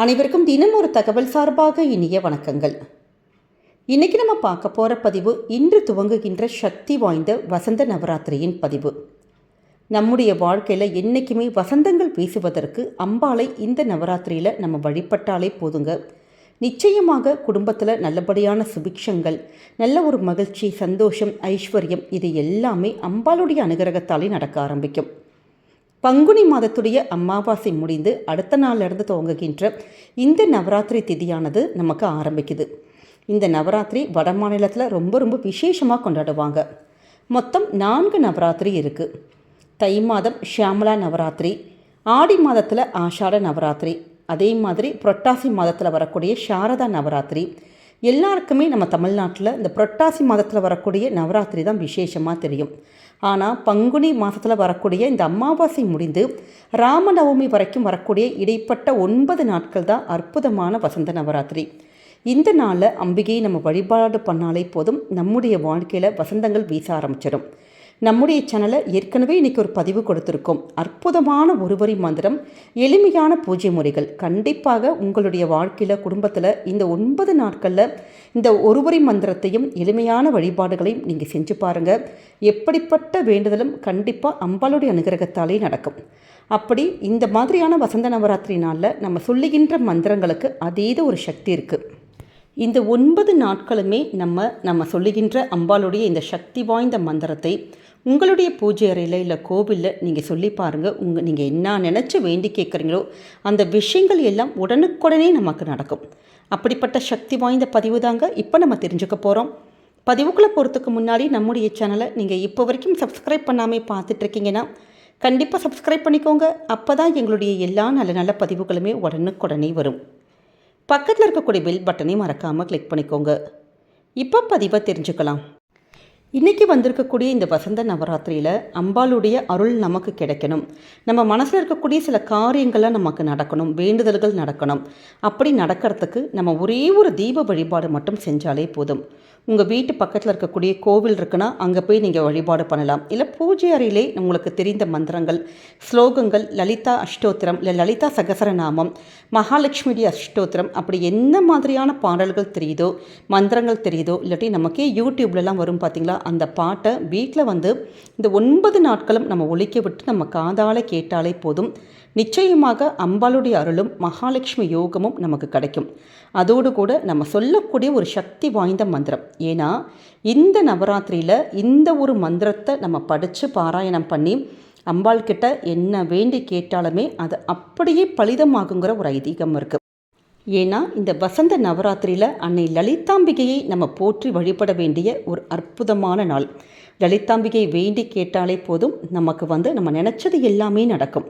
அனைவருக்கும் தினம் ஒரு தகவல் சார்பாக இனிய வணக்கங்கள். இன்றைக்கி நம்ம பார்க்க போகிற பதிவு இன்று துவங்குகின்ற சக்தி வாய்ந்த வசந்த நவராத்திரியின் பதிவு. நம்முடைய வாழ்க்கையில் என்றைக்குமே வசந்தங்கள் வீசுவதற்கு அம்பாளை இந்த நவராத்திரியில் நம்ம வழிபட்டாலே போதுங்க. நிச்சயமாக குடும்பத்தில் நல்லபடியான சுபிக்ஷங்கள், நல்ல ஒரு மகிழ்ச்சி, சந்தோஷம், ஐஸ்வர்யம் இது எல்லாமே அம்பாளுடைய அனுகிரகத்தாலே நடக்க ஆரம்பிக்கும். பங்குனி மாதத்துடைய அமாவாசை முடிந்து அடுத்த நாளிலிருந்து துவங்குகின்ற இந்த நவராத்திரி திதியானது நமக்கு ஆரம்பிக்குது. இந்த நவராத்திரி வட மாநிலத்தில் ரொம்ப விசேஷமாக கொண்டாடுவாங்க. மொத்தம் 4 நவராத்திரி இருக்குது. தை மாதம் ஷியாமலா நவராத்திரி, ஆடி மாதத்தில் ஆஷாட நவராத்திரி, அதே மாதிரி புரட்டாசி மாதத்தில் வரக்கூடிய சாரதா நவராத்திரி. எல்லாருக்குமே நம்ம தமிழ்நாட்டில் இந்த புரட்டாசி மாதத்தில் வரக்கூடிய நவராத்திரி தான் விசேஷமாக தெரியும். ஆனால் பங்குனி மாதத்தில் வரக்கூடிய இந்த அமாவாசை முடிந்து ராமநவமி வரைக்கும் வரக்கூடிய இடைப்பட்ட 9 நாட்கள் தான் அற்புதமான வசந்த நவராத்திரி. இந்த நாளில் அம்பிகையை நம்ம வழிபாடு பண்ணாலே போதும், நம்முடைய வாழ்க்கையில் வசந்தங்கள் வீச ஆரம்பிச்சிடும். நம்முடைய சேனலில் ஏற்கனவே இன்றைக்கி ஒரு பதிவு கொடுத்துருக்கோம். அற்புதமான ஒருவரி மந்திரம், எளிமையான பூஜை முறைகள். கண்டிப்பாக உங்களுடைய வாழ்க்கையில் குடும்பத்தில் இந்த 9 நாட்களில் இந்த ஒருவரி மந்திரத்தையும் எளிமையான வழிபாடுகளையும் நீங்கள் செஞ்சு பாருங்கள். எப்படிப்பட்ட வேண்டுதலும் கண்டிப்பாக அம்பாளுடைய அனுகிரகத்தாலே நடக்கும். அப்படி இந்த மாதிரியான வசந்த நவராத்திரி நாளில் நம்ம சொல்லுகின்ற மந்திரங்களுக்கு அதீத ஒரு சக்தி இருக்குது. இந்த 9 நாட்களுமே நம்ம சொல்லுகின்ற அம்பாளுடைய இந்த சக்தி வாய்ந்த மந்திரத்தை உங்களுடைய பூஜை அறையில் இல்லை கோவிலில் நீங்கள் சொல்லி பாருங்கள். நீங்கள் என்ன நினச்சி வேண்டி கேட்குறீங்களோ அந்த விஷயங்கள் எல்லாம் உடனுக்குடனே நமக்கு நடக்கும். அப்படிப்பட்ட சக்தி வாய்ந்த பதிவு தாங்க இப்போ நம்ம தெரிஞ்சுக்க போகிறோம். பதிவுக்குள்ளே போகிறதுக்கு முன்னாடி நம்முடைய சேனலை நீங்கள் இப்போ வரைக்கும் சப்ஸ்கிரைப் பண்ணாமல் பார்த்துட்ருக்கீங்கன்னா கண்டிப்பாக சப்ஸ்கிரைப் பண்ணிக்கோங்க. அப்போ தான் எங்களுடைய எல்லா நல்ல நல்ல பதிவுகளுமே உடனுக்குடனே வரும். பக்கத்தில் இருக்கக்கூடிய பெல் பட்டனை மறக்காமல் கிளிக் பண்ணிக்கோங்க. இப்போ பதிவை தெரிஞ்சுக்கலாம். இன்றைக்கி வந்திருக்கக்கூடிய இந்த வசந்த நவராத்திரியில் அம்பாளுடைய அருள் நமக்கு கிடைக்கணும். நம்ம மனசில் இருக்கக்கூடிய சில காரியங்கள்லாம் நமக்கு நடக்கணும், வேண்டுதல்கள் நடக்கணும். அப்படி நடக்கிறதுக்கு நம்ம ஒரே ஒரு தீப வழிபாடு மட்டும் செஞ்சாலே போதும். உங்கள் வீட்டு பக்கத்தில் இருக்கக்கூடிய கோவில் இருக்குன்னா அங்கே போய் நீங்கள் வழிபாடு பண்ணலாம். இல்லை பூஜை அறையிலே உங்களுக்கு தெரிந்த மந்திரங்கள், ஸ்லோகங்கள், லலிதா அஷ்டோத்திரம் இல்லை லலிதா சகசரநாமம், மகாலட்சுமியுடைய அஷ்டோத்திரம், அப்படி என்ன மாதிரியான பாடல்கள் தெரியுதோ, மந்திரங்கள் தெரியுதோ, இல்லாட்டி நமக்கே யூடியூப்லலாம் வரும் பார்த்திங்களா, அந்த பாட்டை வீட்டில் இந்த 9 நாட்களும் நம்ம ஒலிக்க விட்டு நம்ம காதால் கேட்டாலே போதும். நிச்சயமாக அம்பாளுடைய அருளும் மகாலட்சுமி யோகமும் நமக்கு கிடைக்கும். அதோடு கூட நம்ம சொல்லக்கூடிய ஒரு சக்தி வாய்ந்த மந்திரம். ஏன்னா இந்த நவராத்திரியில் இந்த ஒரு மந்திரத்தை நம்ம படித்து பாராயணம் பண்ணி அம்பாள் கிட்ட என்ன வேண்டி கேட்டாலுமே அது அப்படியே பலிதமாகுங்கிற ஒரு ஐதீகம் இருக்குது. ஏன்னா இந்த வசந்த நவராத்திரியில் அன்னை லலிதாம்பிகையை நம்ம போற்றி வழிபட வேண்டிய ஒரு அற்புதமான நாள். லலிதாம்பிகை வேண்டி கேட்டாலே போதும், நமக்கு நம்ம நினச்சது எல்லாமே நடக்கும்.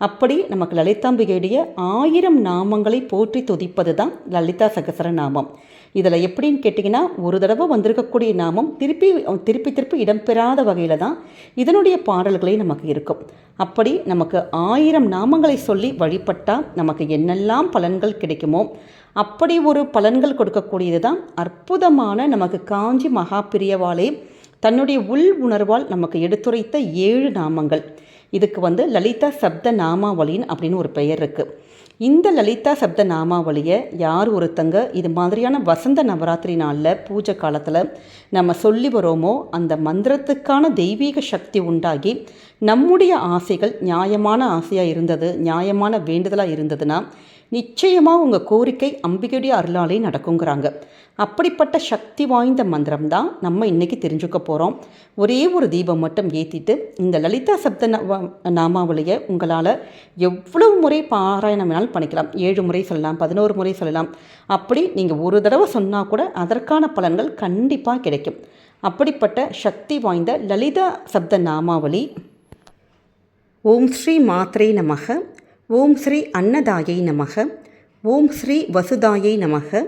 அப்படி நமக்கு லலிதாம்பிகையுடைய 1000 நாமங்களை போற்றி துதிப்பது தான் லலிதா சகசரநாமம். இதில் எப்படின்னு கேட்டிங்கன்னா, ஒரு தடவை வந்திருக்கக்கூடிய நாமம் திருப்பி இடம்பெறாத வகையில் தான் இதனுடைய பாடல்களே நமக்கு இருக்கும். அப்படி நமக்கு 1000 நாமங்களை சொல்லி வழிபட்டால் நமக்கு என்னெல்லாம் பலன்கள் கிடைக்குமோ அப்படி ஒரு பலன்கள் கொடுக்கக்கூடியது தான் அற்புதமான நமக்கு காஞ்சி மகாபிரியவாளே தன்னுடைய உள் உணர்வால் நமக்கு எடுத்துரைத்த 7 நாமங்கள். இதுக்கு லலிதா சப்த நாமாவளின்னு அப்படின்னு ஒரு பெயர் இருக்குது. இந்த லலிதா சப்த நாமாவளியை யார் ஒருத்தங்க இது மாதிரியான வசந்த நவராத்திரி நாளில் பூஜை காலத்தில் நம்ம சொல்லி வரோமோ அந்த மந்திரத்துக்கான தெய்வீக சக்தி உண்டாகி நம்முடைய ஆசைகள் நியாயமான ஆசையாக இருந்தது, நியாயமான வேண்டுதலாக இருந்ததுன்னா நிச்சயமாக உங்கள் கோரிக்கை அம்பிகையுடைய அருளாலே நடக்குங்கிறாங்க. அப்படிப்பட்ட சக்தி வாய்ந்த மந்திரம் தான் நம்ம இன்றைக்கி தெரிஞ்சுக்க போகிறோம். ஒரே ஒரு தீபம் மட்டும் ஏற்றிட்டு இந்த லலிதா சப்த நாமாவளியை உங்களால் எவ்வளவு முறை பாராயணம் வேணாலும் பண்ணிக்கலாம். 7 முறை சொல்லலாம், 11 முறை சொல்லலாம். அப்படி நீங்கள் ஒரு தடவை சொன்னால் கூட அதற்கான பலன்கள் கண்டிப்பாக கிடைக்கும். அப்படிப்பட்ட சக்தி வாய்ந்த லலிதா சப்த நாமாவளி. ஓம் ஸ்ரீ மாத்ரே நமக, ஓம் ஸ்ரீ அன்னதாயை நமக, ஓம் ஸ்ரீ வசுதாயை நமக,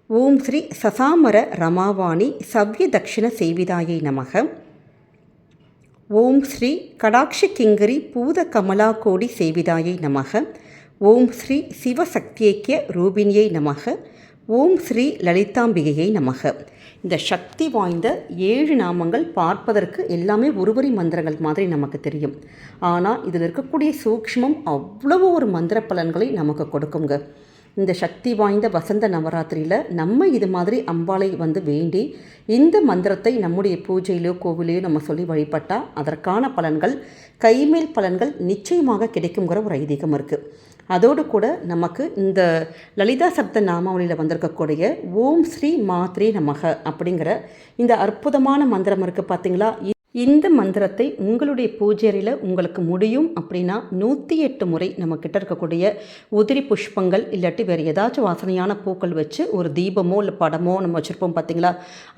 ஓம் ஸ்ரீ சசாமர ரமாவாணி சவ்ய தக்ஷிண சேவிதாயை நமக, ஓம் ஸ்ரீ கடாட்ச கிங்கரி பூத கமலா கோடி சேவிதாயை நமக, ஓம் ஸ்ரீ சிவசக்தியக்கிய ரூபிணியை நமக, ஓம் ஸ்ரீ லலிதாம்பிகையை நமக. இந்த சக்தி வாய்ந்த 7 நாமங்கள் பார்ப்பதற்கு எல்லாமே ஒருவரி மந்திரங்கள் மாதிரி நமக்கு தெரியும். ஆனால் இதில் இருக்கக்கூடிய சூக்ஷ்மம் அவ்வளவு ஒரு மந்திர பலன்களை நமக்கு கொடுக்குங்க. இந்த சக்தி வாய்ந்த வசந்த நவராத்திரியில் நம்ம இது மாதிரி அம்பாளை வேண்டி இந்த மந்திரத்தை நம்முடைய பூஜையிலோ கோவிலையோ நம்ம சொல்லி வழிபட்டால் அதற்கான பலன்கள் கைமேல் பலன்கள் நிச்சயமாக கிடைக்குங்கிற ஒரு ஐதீகம் இருக்குது. அதோடு கூட நமக்கு இந்த லலிதா சப்த நாமாவளியில் வந்திருக்கக்கூடிய ஓம் ஸ்ரீ மாத்ரே நமக அப்படிங்கிற இந்த அற்புதமான மந்திரம் இருக்குது பார்த்தீங்களா. இந்த மந்திரத்தை உங்களுடைய பூஜை அறையில் உங்களுக்கு முடியும் அப்படின்னா 108 முறை நம்மக்கிட்ட இருக்கக்கூடிய உதிரி புஷ்பங்கள் இல்லாட்டி வேறு ஏதாச்சும் வாசனையான பூக்கள் வச்சு ஒரு தீபமோ இல்லை படமோ நம்ம வச்சுருப்போம் பார்த்தீங்களா.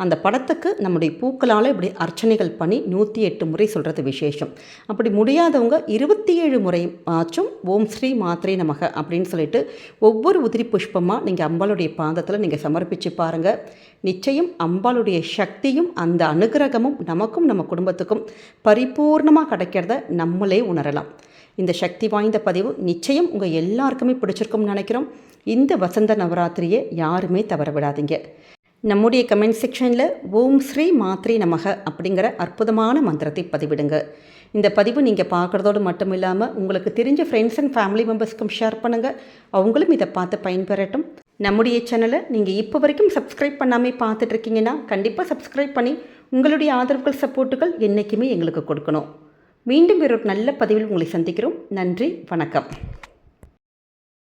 அந்த படத்துக்கு நம்முடைய பூக்களால் இப்படி அர்ச்சனைகள் பண்ணி 108 முறை சொல்கிறது விசேஷம். அப்படி முடியாதவங்க 27 முறை ஆச்சும் ஓம் ஸ்ரீ மாத்ரே நமக அப்படின்னு சொல்லிட்டு ஒவ்வொரு உதிரி புஷ்பமாக நீங்கள் அம்பாளுடைய பாதத்தில் நீங்கள் சமர்ப்பித்து பாருங்கள். நிச்சயம் அம்பாளுடைய சக்தியும் அந்த அனுகிரகமும் நமக்கும் நம்ம குடும்பத்துக்கும் பரிபூர்ணமாக கிடைக்கிறத நம்மளே உணரலாம். இந்த சக்தி வாய்ந்த பதிவு நிச்சயம் உங்கள் எல்லாருக்குமே பிடிச்சிருக்கும்னு நினைக்கிறோம். இந்த வசந்த நவராத்திரியை யாருமே தவற விடாதீங்க. நம்முடைய கமெண்ட் செக்ஷனில் ஓம் ஸ்ரீ மாத்ரே நமக அப்படிங்கிற அற்புதமான மந்திரத்தை பதிவிடுங்க. இந்த பதிவு நீங்கள் பார்க்குறதோடு மட்டும் இல்லாமல் உங்களுக்கு தெரிஞ்ச ஃப்ரெண்ட்ஸ் அண்ட் ஃபேமிலி மெம்பர்ஸ்க்கும் ஷேர் பண்ணுங்கள். அவங்களும் இதை பார்த்து பயன்பெறட்டும். நம்முடைய சேனலை நீங்கள் இப்போ வரைக்கும் சப்ஸ்கிரைப் பண்ணாமல் பார்த்துட்ருக்கீங்கன்னா கண்டிப்பாக சப்ஸ்கிரைப் பண்ணி உங்களுடைய ஆதரவுகள் சப்போர்ட்டுகள் என்றைக்குமே எங்களுக்கு கொடுக்கணும். மீண்டும் வேறொரு நல்ல பதிவில் உங்களை சந்திக்கிறோம். நன்றி, வணக்கம்.